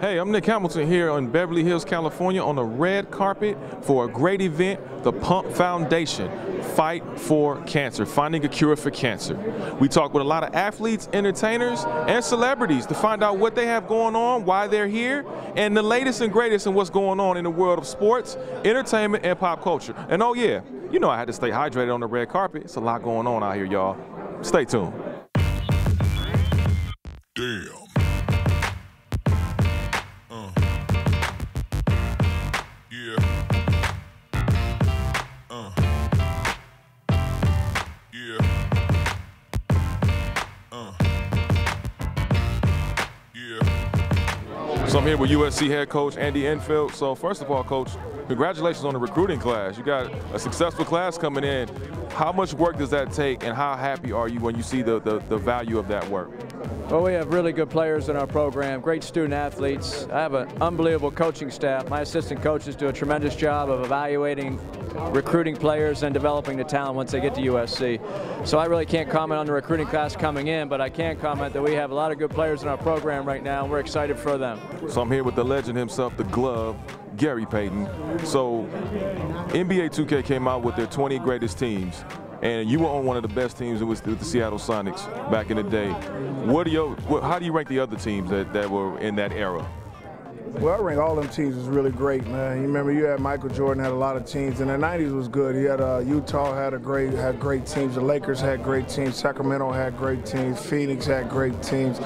Hey, I'm Nick Hamilton here in Beverly Hills, California on the red carpet for a great event, the Pump Foundation, Fight for Cancer, finding a cure for cancer. We talk with a lot of athletes, entertainers, and celebrities to find out what they have going on, why they're here, and the latest and greatest in what's going on in the world of sports, entertainment, and pop culture. And oh yeah, you know I had to stay hydrated on the red carpet. It's a lot going on out here, y'all. Stay tuned. Damn. So I'm here with USC head coach Andy Enfield. So first of all, coach, congratulations on the recruiting class. You got a successful class coming in. How much work does that take, and how happy are you when you see the value of that work? Well, we have really good players in our program, great student athletes. I have an unbelievable coaching staff. My assistant coaches do a tremendous job of evaluating, recruiting players, and developing the talent once they get to USC. So I really can't comment on the recruiting class coming in, but I can comment that we have a lot of good players in our program right now, and we're excited for them. So I'm here with the legend himself, the glove, Gary Peyton. So NBA 2K came out with their 20 greatest teams, and you were on one of the best teams. It was the Seattle Sonics back in the day. How do you rank the other teams that were in that era? Well, I rank all them teams as really great, man. You remember you had Michael Jordan had a lot of teams, and the '90s was good. He had Utah had great teams. The Lakers had great teams. Sacramento had great teams. Phoenix had great teams.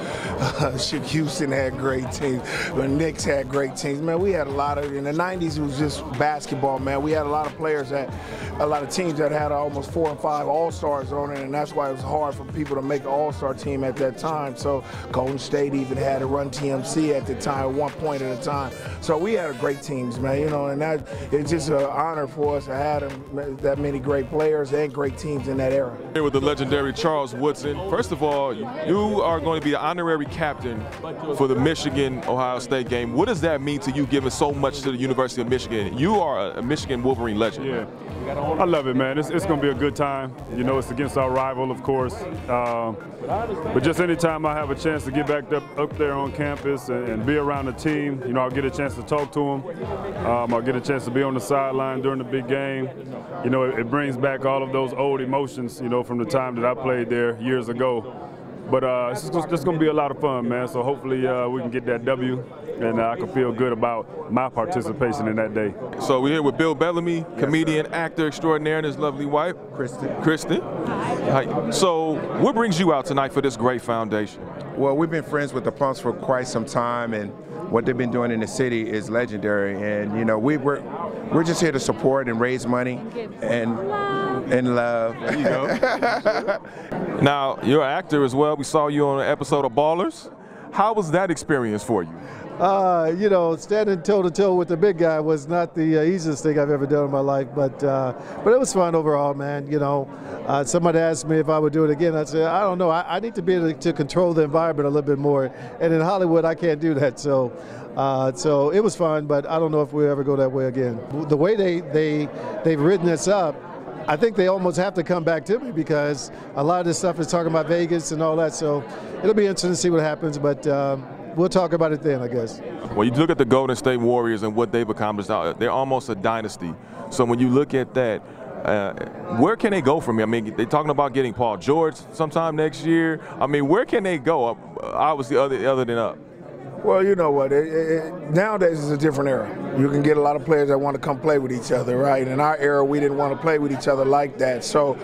Houston had great teams. The Knicks had great teams. Man, we had a lot of. In the '90s, it was just basketball, man. We had a lot of players a lot of teams that had almost 4 and 5 All-Stars on it, and that's why it was hard for people to make an All-Star team at that time. So Golden State even had a Run TMC at the time, at one point at a time. So we had great teams, man, you know, and it's just an honor for us to have that many great players and great teams in that era. Here with the legendary Charles Woodson. First of all, you are going to be the honorary captain for the Michigan-Ohio State game. What does that mean to you, giving so much to the University of Michigan? You are a Michigan Wolverine legend. Yeah. I love it, man. It's going to be a good time. You know, it's against our rival, of course. But just anytime I have a chance to get back up there on campus and be around the team, you know, I'll get a chance to talk to them. I'll get a chance to be on the sideline during the big game. You know, it brings back all of those old emotions, you know, from the time that I played there years ago. But it's just going to be a lot of fun, man. So hopefully we can get that W, and I can feel good about my participation in that day. So we're here with Bill Bellamy, comedian, actor extraordinaire, and his lovely wife, Kristen. Hi. So what brings you out tonight for this great foundation? Well, we've been friends with the Pumps for quite some time, and what they've been doing in the city is legendary. And you know, we're just here to support and raise money and love. There you go. Now, you're an actor as well. We saw you on an episode of Ballers. How was that experience for you? You know, standing toe-to-toe with the big guy was not the easiest thing I've ever done in my life, but it was fun overall, man. You know, somebody asked me if I would do it again. I said, I don't know. I need to be able to control the environment a little bit more, and in Hollywood, I can't do that. So it was fun, but I don't know if we'll ever go that way again. The way they've written this up, I think they almost have to come back to me because a lot of this stuff is talking about Vegas and all that. So it'll be interesting to see what happens, but we'll talk about it then, I guess. Well, you look at the Golden State Warriors and what they've accomplished. They're almost a dynasty. So when you look at that, where can they go from here? I mean, they're talking about getting Paul George sometime next year. I mean, where can they go? Obviously, other than up. Well, you know what? Nowadays it's a different era. You can get a lot of players that want to come play with each other, right? In our era, we didn't want to play with each other like that. So,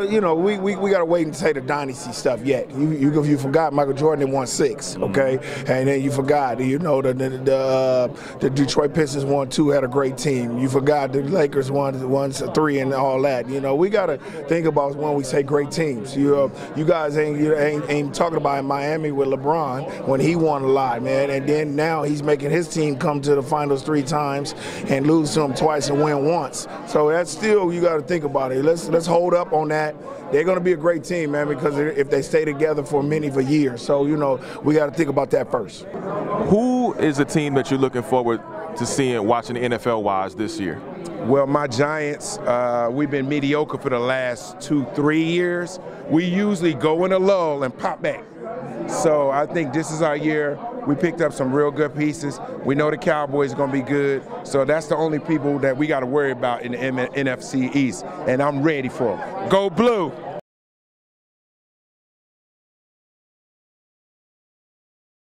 you know, we got to wait and say the dynasty stuff yet. You forgot Michael Jordan won 6, okay? And then you forgot, you know, the Detroit Pistons won 2, had a great team. You forgot the Lakers won 3 and all that. You know, we got to think about when we say great teams. You guys ain't talking about in Miami with LeBron when he won a lot, man. And then now he's making his team come to the finals 3 times and lose to them twice and win once. So that's still, you got to think about it. Let's hold up on that. They're going to be a great team, man, because if they stay together for many of a year. So, you know, we got to think about that first. Who is a team that you're looking forward to seeing, watching NFL-wise this year? Well, my Giants, we've been mediocre for the last 2-3 years. We usually go in a lull and pop back. So I think this is our year. we picked up some real good pieces. We know the Cowboys are going to be good. So that's the only people that we got to worry about in the NFC East. And I'm ready for them. Go Blue!